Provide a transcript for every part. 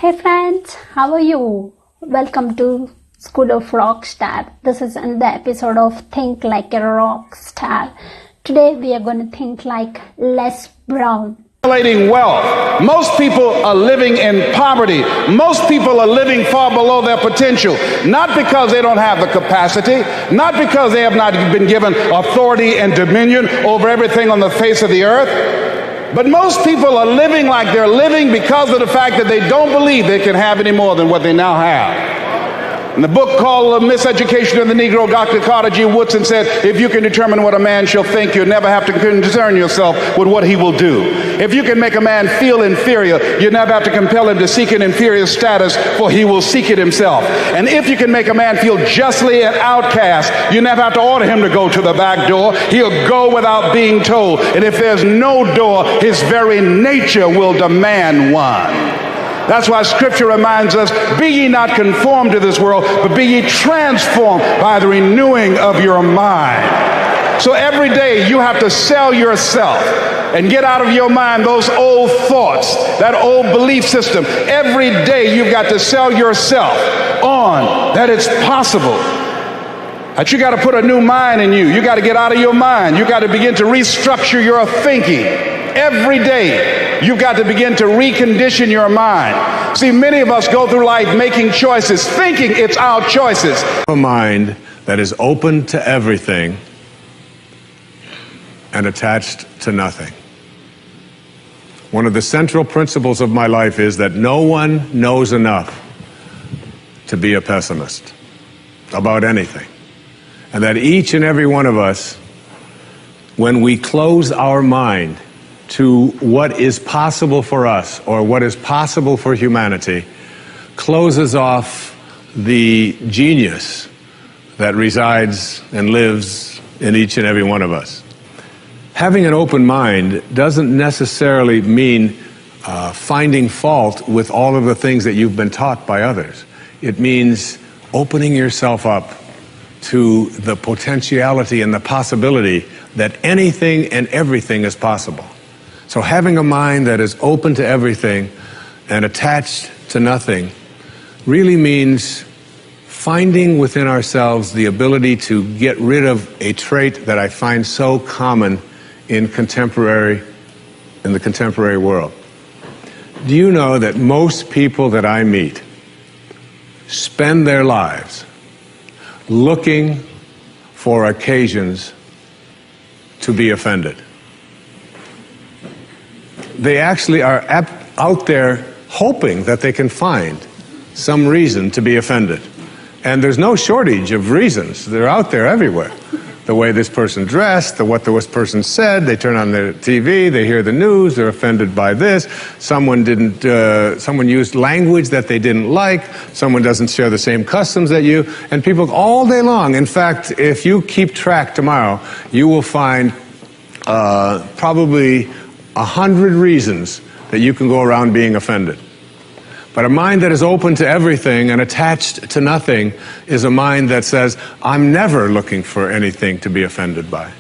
Hey friends, how are you? Welcome to School of Rockstar. This is another episode of Think Like a Rockstar. Today we are going to think like Les Brown. Wealth. Most people are living in poverty. Most people are living far below their potential. Not because they don't have the capacity, not because they have not been given authority and dominion over everything on the face of the earth. But most people are living like they're living because of the fact that they don't believe they can have any more than what they now have. In the book called Miseducation of the Negro, Dr. Carter G. Woodson said, if you can determine what a man shall think, you'll never have to concern yourself with what he will do. If you can make a man feel inferior, you never have to compel him to seek an inferior status, for he will seek it himself. And if you can make a man feel justly an outcast, you never have to order him to go to the back door. He'll go without being told. And if there's no door, his very nature will demand one. That's why Scripture reminds us, be ye not conformed to this world, but be ye transformed by the renewing of your mind. So every day you have to sell yourself and get out of your mind those old thoughts, that old belief system. Every day you've got to sell yourself on that it's possible. That you got to put a new mind in you. You got to get out of your mind. You got to begin to restructure your thinking. Every day, you've got to begin to recondition your mind. See, many of us go through life making choices, thinking it's our choices. A mind that is open to everything and attached to nothing. One of the central principles of my life is that no one knows enough to be a pessimist about anything. And that each and every one of us, when we close our mind to what is possible for us or what is possible for humanity, closes off the genius that resides and lives in each and every one of us. Having an open mind doesn't necessarily mean finding fault with all of the things that you've been taught by others. It means opening yourself up to the potentiality and the possibility that anything and everything is possible. So having a mind that is open to everything and attached to nothing really means finding within ourselves the ability to get rid of a trait that I find so common in the contemporary world. Do you know that most people that I meet spend their lives looking for occasions to be offended? They actually are out there hoping that they can find some reason to be offended. And there's no shortage of reasons. They're out there everywhere. The way this person dressed, what this person said, they turn on their TV, they hear the news, they're offended by this. Someone used language that they didn't like, someone doesn't share the same customs that you, and people all day long. In fact, if you keep track tomorrow, you will find probably 100 reasons that you can go around being offended. But a mind that is open to everything and attached to nothing is a mind that says, I'm never looking for anything to be offended by.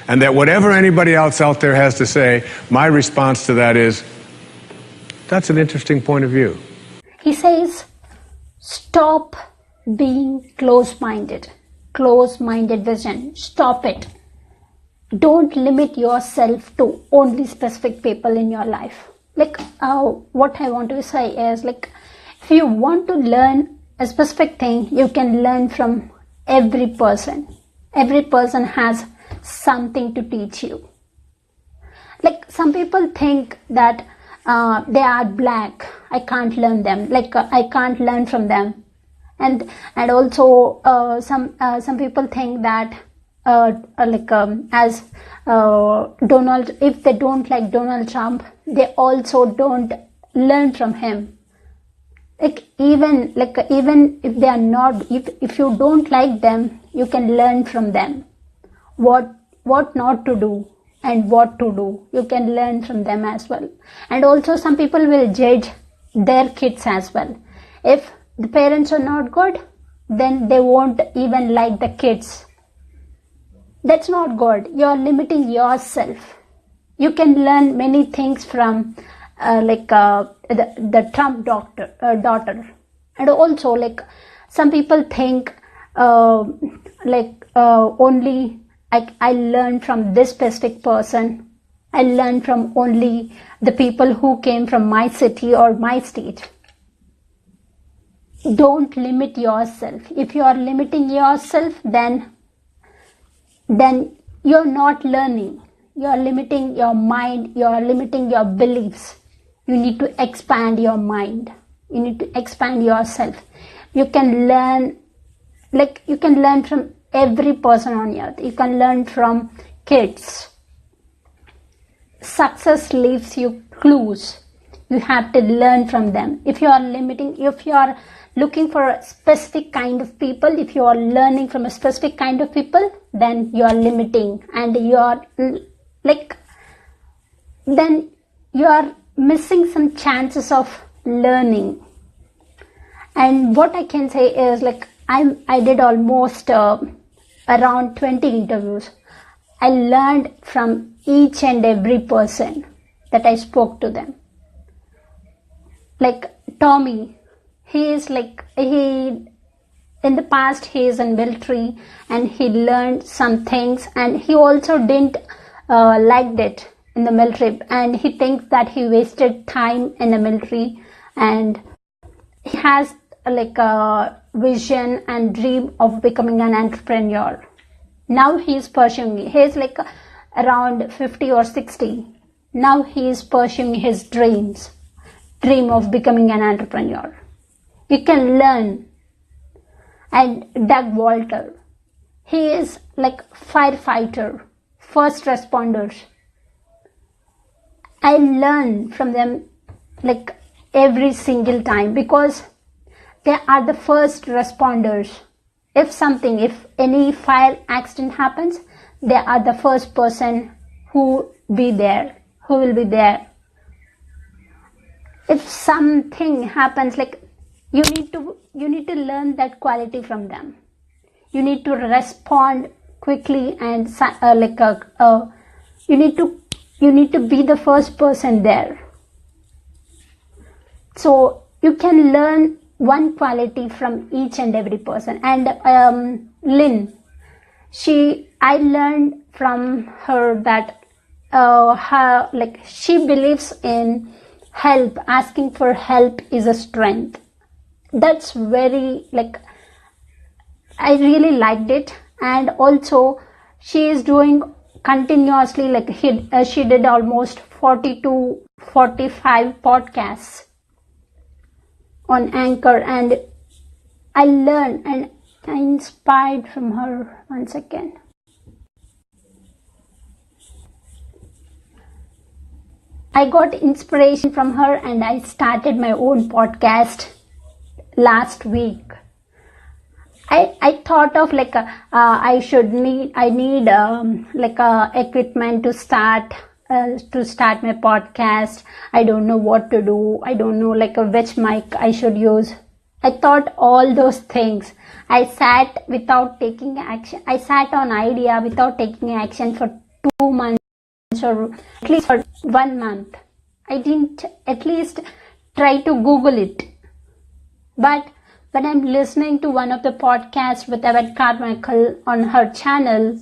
And that whatever anybody else out there has to say, my response to that is, that's an interesting point of view. He says, stop being close-minded vision. Stop it. Don't limit yourself to only specific people in your life. What I want to say is, if you want to learn a specific thing, you can learn from every person. Every person has something to teach you. Some people think that they are black. I can't learn them. I can't learn from them. And also some people think that if they don't like Donald Trump, they also don't learn from him. Even if they are not, if you don't like them, you can learn from them. What not to do and what to do, you can learn from them as well. And also some people will judge their kids as well. If the parents are not good, then they won't even like the kids. That's not good. You're limiting yourself. You can learn many things from the Trump daughter. And also, like, some people think only I learn from this specific person. I learn from only the people who came from my city or my state. Don't limit yourself. If you are limiting yourself, then you're not learning. You're limiting your mind. You're limiting your beliefs. You need to expand your mind. You need to expand yourself. You can learn, from every person on earth. You can learn from kids. Success leaves you clues. You have to learn from them. If you are looking for a specific kind of people, if you are learning from a specific kind of people, then you are limiting, and you are then you are missing some chances of learning. And what I can say is, I did almost around 20 interviews. I learned from each and every person that I spoke to them. Like Tommy, in the past he is in military, and he learned some things, and he also didn't liked it in the military, and he thinks that he wasted time in the military, and he has a vision and dream of becoming an entrepreneur. Now he is pursuing it. He is around 50 or 60. Now he is pursuing his dream of becoming an entrepreneur. You can learn. And Doug Walter, he is firefighter, first responders. I learn from them every single time, because they are the first responders. If any fire accident happens, they are the first person who will be there. If something happens, you need to learn that quality from them. You need to respond quickly, and you need to be the first person there. So you can learn one quality from each and every person. And Lynn, I learned from her that she believes in help. Asking for help is a strength. That's very I really liked it. And also she is doing continuously, she did almost 40 to 45 podcasts on Anchor, and I learned and I inspired from her. One second. I got inspiration from her, and I started my own podcast last week. I thought of I need equipment to start my podcast. I don't know what to do. I don't know which mic I should use. I thought all those things. I sat without taking action. I sat on idea without taking action for 2 months, or at least for 1 month. I didn't at least try to Google it. But when I'm listening to one of the podcasts with Yvette Carmichael on her channel,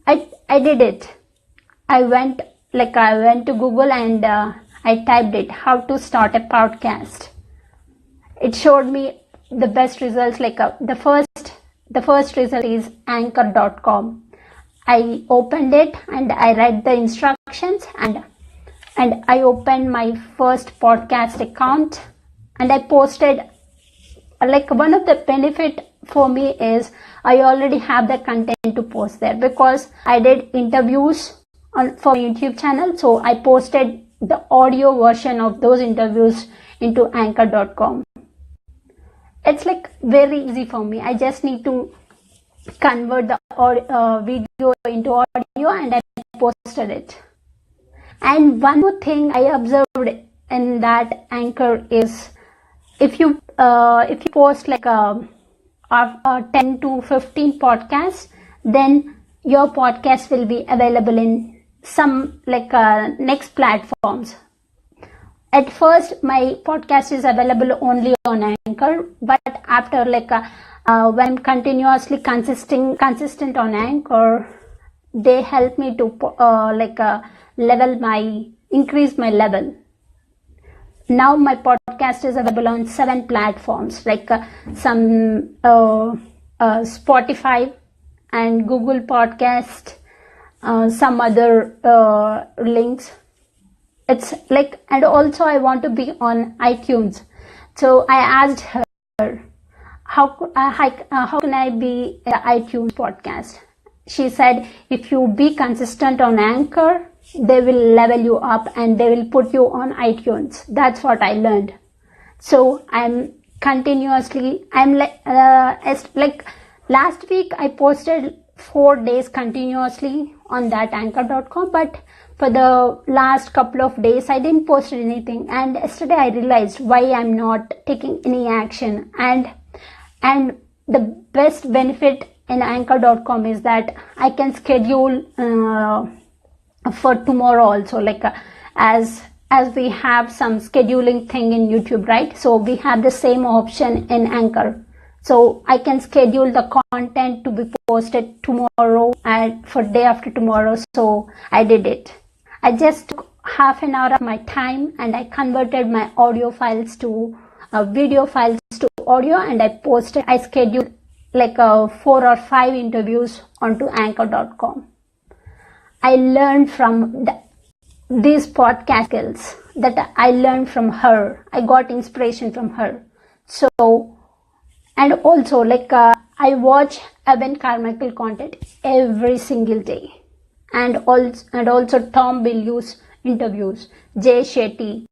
I did it. I went to Google, and I typed it, how to start a podcast. It showed me the best results. The first result is anchor.com. I opened it, and I read the instructions, and I opened my first podcast account, and I posted. One of the benefit for me is I already have the content to post there, because I did interviews for YouTube channel. So I posted the audio version of those interviews into anchor.com. It's very easy for me. I just need to convert the video into audio, and I posted it. And one more thing I observed in that Anchor is, if you post 10 to 15 podcasts, then your podcast will be available in some next platforms. At first my podcast is available only on Anchor, but after when I'm continuously consistent on Anchor, they help me to increase my level. Now my podcast is available on 7 platforms, some Spotify and Google Podcast, some other links. It's and also I want to be on iTunes. So I asked her, how can I be an iTunes podcast? She said, if you be consistent on Anchor, they will level you up and they will put you on iTunes. That's what I learned. So I'm continuously, last week I posted 4 days continuously on that anchor.com, but for the last couple of days I didn't post anything, and yesterday I realized why I'm not taking any action. And the best benefit in anchor.com is that I can schedule for tomorrow also, as we have some scheduling thing in YouTube, right? So we have the same option in Anchor. So I can schedule the content to be posted tomorrow and for day after tomorrow. So I did it. I just took half an hour of my time and I converted my audio files to video files to audio, and I scheduled 4 or 5 interviews onto anchor.com. I learned from these podcast skills that I learned from her. I got inspiration from her. So, and also I watch Evan Carmichael content every single day. And also Tom Bilyeu's interviews, Jay Shetty,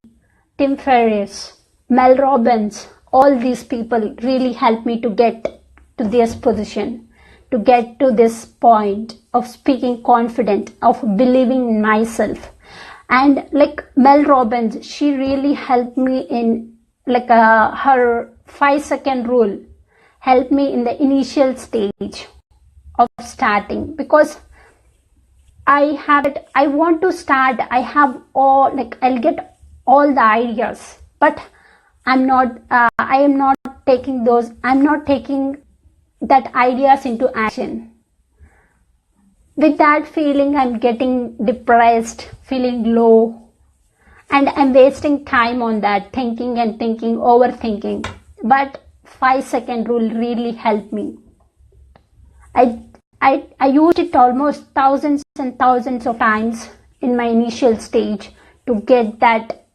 Tim Ferriss, Mel Robbins. All these people really helped me to get to this position, to get to this point of speaking confident, of believing in myself. And Mel Robbins, she really helped me in her 5-second rule, helped me in the initial stage of starting, because I want to start. I have all, I'll get all the ideas, but I am not taking that ideas into action. With that feeling, I'm getting depressed, feeling low, and I'm wasting time on that, thinking, overthinking. But 5-second rule really helped me. I used it almost thousands and thousands of times in my initial stage to get that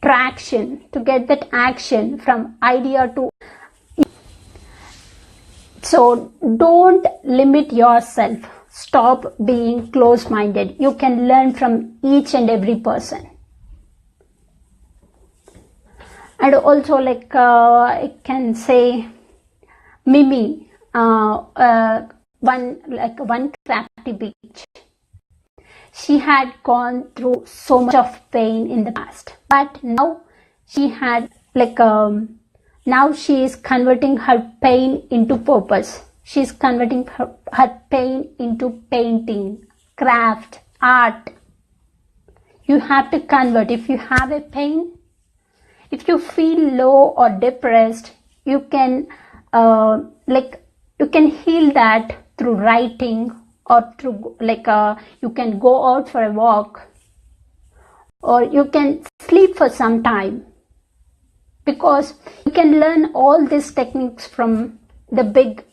traction, to get that action from idea to. So don't limit yourself. Stop being close-minded. You can learn from each and every person. And also I can say Mimi, one crafty beach. She had gone through so much of pain in the past, but now she had now she is converting her pain into purpose. She is converting her pain into painting, craft, art. You have to convert. If you have a pain, if you feel low or depressed, you can you can heal that through writing, or through you can go out for a walk, or you can sleep for some time, because you can learn all these techniques from the big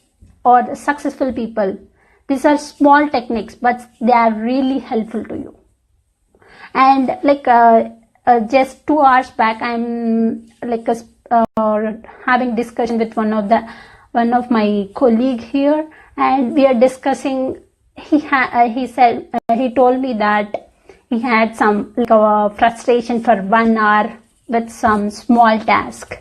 or the successful people. These are small techniques, but they are really helpful to you. And just 2 hours back, I'm having discussion with one of my colleague here, and we are discussing. He told me that he had some frustration for 1 hour with some small task,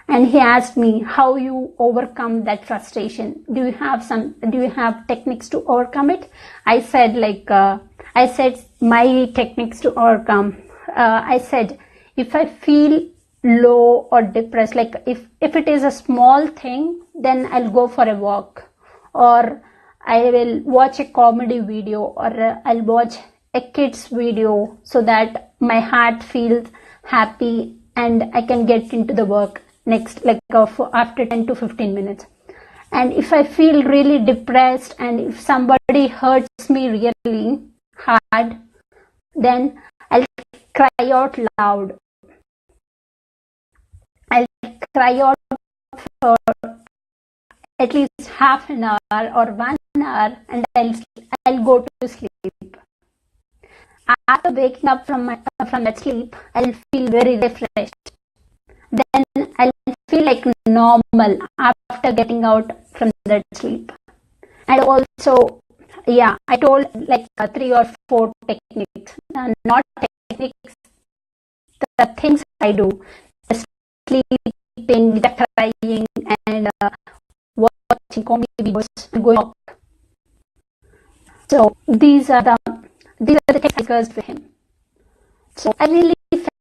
and he asked me how you overcome that frustration. Do you have techniques to overcome it? I said my techniques to overcome. I said, if I feel low or depressed, if it is a small thing, then I'll go for a walk, or I will watch a comedy video, or I'll watch a kid's video, so that my heart feels happy and I can get into the work next, like after 10 to 15 minutes. And if I feel really depressed and if somebody hurts me really hard, then I'll cry out loud. I'll cry out for at least half an hour or 1 hour, and I'll go to sleep. After waking up from that sleep, I'll feel very refreshed. Then I'll feel like normal after getting out from that sleep. And also, yeah, I told like 3 or 4 techniques, not techniques, the things I do, the sleeping, the crying, and watching comedy videos, going up. So these are the techniques for him. So I really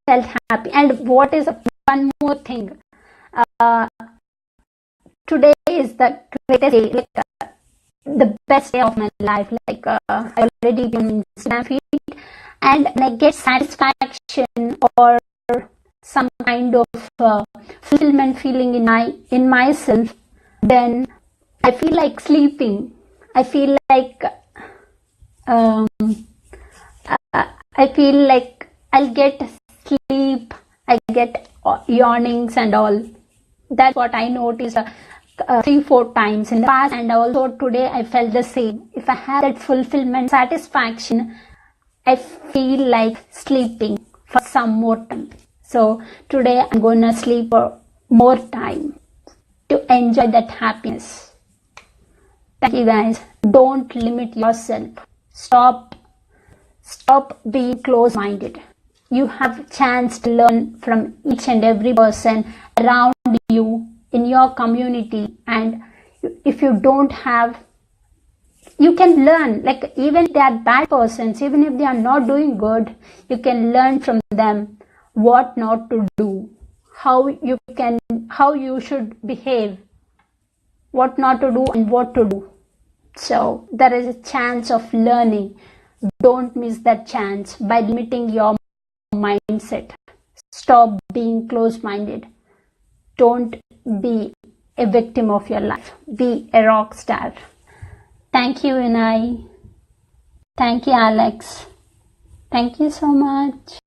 felt happy. And what is one more thing? Today is the greatest day, like the best day of my life. Like I already been in Instagram feed, and when I get satisfaction or some kind of fulfillment feeling in myself, then I feel like sleeping. I feel like I feel like I'll get sleep. I get yawnings and all. That's what I noticed 3-4 times in the past, and also today I felt the same. If I had that fulfillment, satisfaction, I feel like sleeping for some more time. So today I'm gonna sleep for more time to enjoy that happiness. Thank you guys. Don't limit yourself. Stop being close-minded. You have a chance to learn from each and every person around you in your community, and if you don't have, you can learn, like even if they are bad persons, even if they are not doing good, you can learn from them what not to do, how you should behave, what not to do and what to do. So there is a chance of learning. Don't miss that chance by limiting your mindset. Stop being close-minded. Don't be a victim of your life. Be a rock star. Thank you, Vinay. Thank you, Alex. Thank you so much.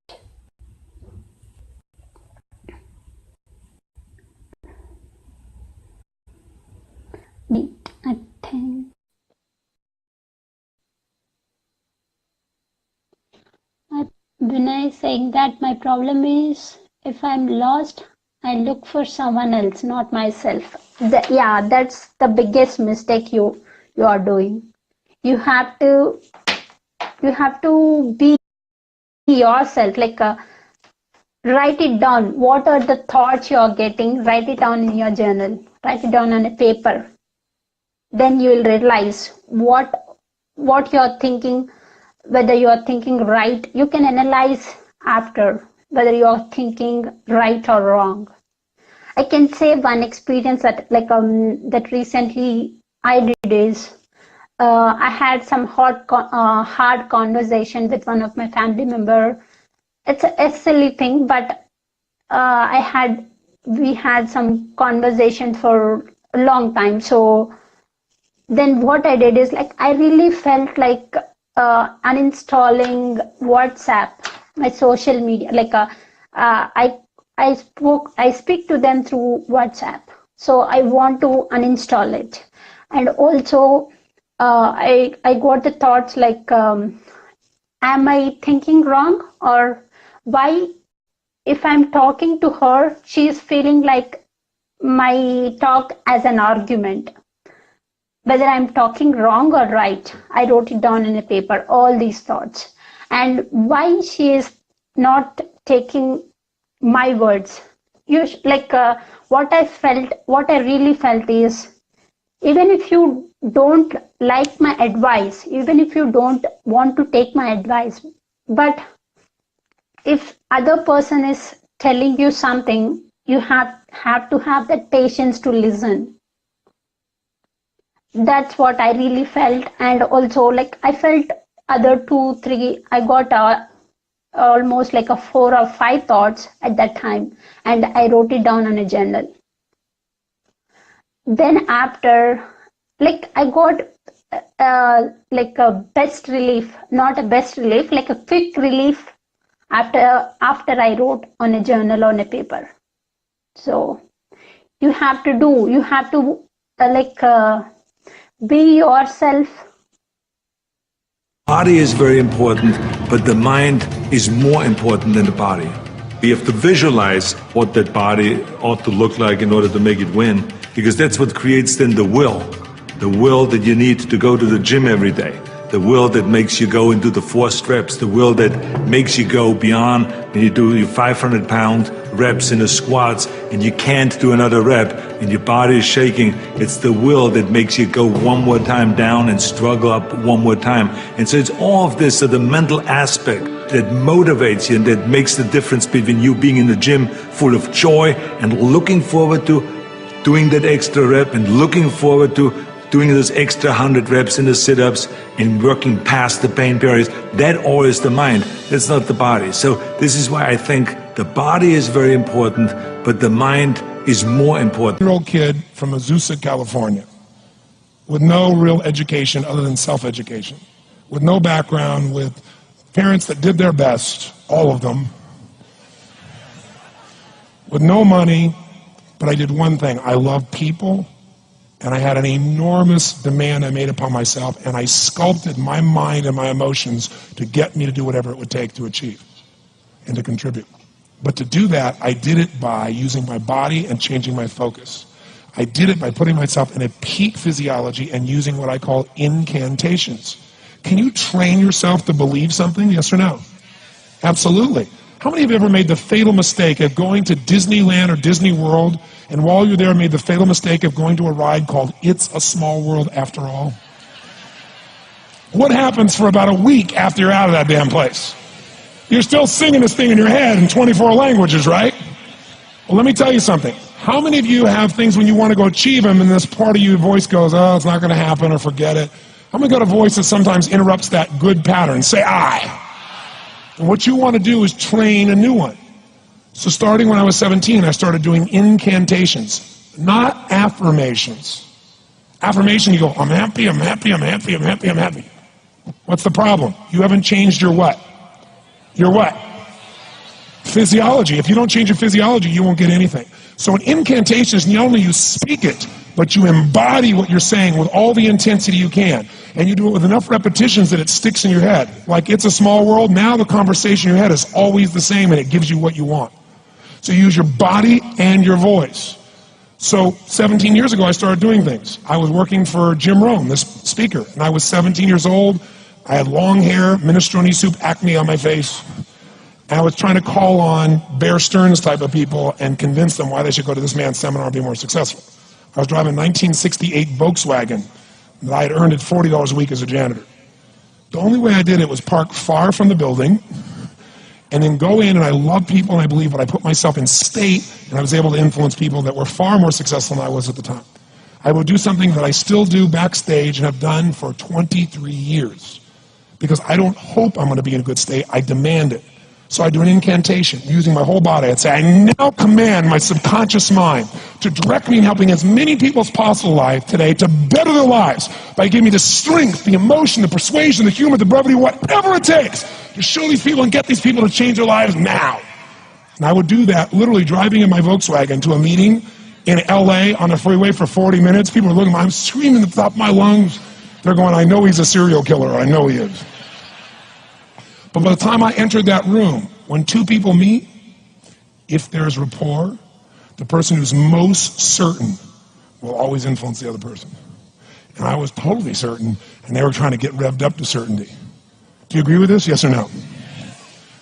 I think Vinay is saying that my problem is if I'm lost, I look for someone else, not myself. Yeah, that's the biggest mistake you are doing. You have to be yourself. Like write it down. What are the thoughts you are getting? Write it down in your journal. Write it down on a paper. Then you will realize what you are thinking. Whether you are thinking right, you can analyze after whether you are thinking right or wrong. I can say one experience that that recently I did is I had some hard conversation with one of my family member. It's a silly thing, but we had some conversation for a long time. So then what I did is like I really felt like uninstalling WhatsApp, my social media. Like I speak to them through WhatsApp, so I want to uninstall it. And also I got the thoughts like am I thinking wrong, or why if I'm talking to her she's feeling like my talk as an argument, whether I'm talking wrong or right. I wrote it down in a paper, all these thoughts, and why she is not taking my words. What I really felt is, even if you don't like my advice, even if you don't want to take my advice, but if other person is telling you something, you have to have that patience to listen. That's what I really felt. And also like I felt other 2-3, I got almost like a 4 or 5 thoughts at that time, and I wrote it down on a journal. Then after, like I got like a best relief, not a best relief, like a quick relief after I wrote on a journal, on a paper. So you have to be yourself. Body is very important, but the mind is more important than the body. We have to visualize what that body ought to look like in order to make it win, because that's what creates then the will that you need to go to the gym every day, the will that makes you go into the 4 reps, the will that makes you go beyond when you do your 500-pound reps in the squats and you can't do another rep and your body is shaking. It's the will that makes you go one more time down and struggle up one more time. And so it's all of this, so the mental aspect that motivates you and that makes the difference between you being in the gym full of joy and looking forward to doing that extra rep and looking forward to doing those extra 100 reps in the sit-ups and working past the pain barriers. That all is the mind. That's not the body. So this is why I think the body is very important, but the mind is more important. Year-old kid from Azusa, California, with no real education other than self-education, with no background, with parents that did their best, all of them, with no money, but I did one thing. I love people, and I had an enormous demand I made upon myself, and I sculpted my mind and my emotions to get me to do whatever it would take to achieve and to contribute. But to do that, I did it by using my body and changing my focus. I did it by putting myself in a peak physiology and using what I call incantations. Can you train yourself to believe something, yes or no? Absolutely. How many of you ever made the fatal mistake of going to Disneyland or Disney World, and while you're there made the fatal mistake of going to a ride called It's a Small World After All? What happens for about a week after you're out of that damn place? You're still singing this thing in your head in 24 languages, right? Well, let me tell you something. How many of you have things when you want to go achieve them and this part of your voice goes, oh, it's not going to happen, or forget it? How many got a voice that sometimes interrupts that good pattern? Say, I. And what you want to do is train a new one. So starting when I was 17, I started doing incantations, not affirmations. Affirmation, you go, I'm happy, I'm happy, I'm happy, I'm happy, I'm happy. What's the problem? You haven't changed your what? Your what? Physiology. If you don't change your physiology, you won't get anything. So in incantations, not only you speak it, but you embody what you're saying with all the intensity you can. And you do it with enough repetitions that it sticks in your head. Like It's a Small World, now the conversation in your head is always the same and it gives you what you want. So you use your body and your voice. So 17 years ago, I started doing things. I was working for Jim Rohn, this speaker, and I was 17 years old. I had long hair, minestrone soup, acne on my face. And I was trying to call on Bear Stearns type of people and convince them why they should go to this man's seminar and be more successful. I was driving a 1968 Volkswagen that I had earned at $40 a week as a janitor. The only way I did it was park far from the building and then go in, and I love people and I believe, but I put myself in state and I was able to influence people that were far more successful than I was at the time. I will do something that I still do backstage and have done for 23 years because I don't hope I'm going to be in a good state, I demand it. So I do an incantation using my whole body. I'd say, I now command my subconscious mind to direct me in helping as many people as possible alive today to better their lives by giving me the strength, the emotion, the persuasion, the humor, the brevity, whatever it takes to show these people and get these people to change their lives now. And I would do that literally driving in my Volkswagen to a meeting in LA on the freeway for 40 minutes. People are looking at me, I'm screaming at the top of my lungs. They're going, I know he's a serial killer, I know he is. But by the time I entered that room, when two people meet, if there's rapport, the person who's most certain will always influence the other person. And I was totally certain, and they were trying to get revved up to certainty. Do you agree with this, yes or no?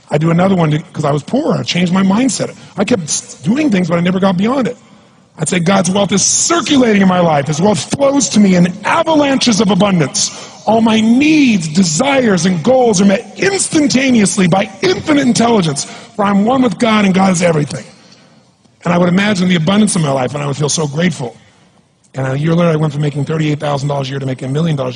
I do another one because I was poor. I changed my mindset. I kept doing things, but I never got beyond it. I'd say God's wealth is circulating in my life. His wealth flows to me in avalanches of abundance. All my needs, desires, and goals are met instantaneously by infinite intelligence, for I'm one with God and God is everything. And I would imagine the abundance of my life, and I would feel so grateful. And a year later, I went from making $38,000 a year to making $1 million a year.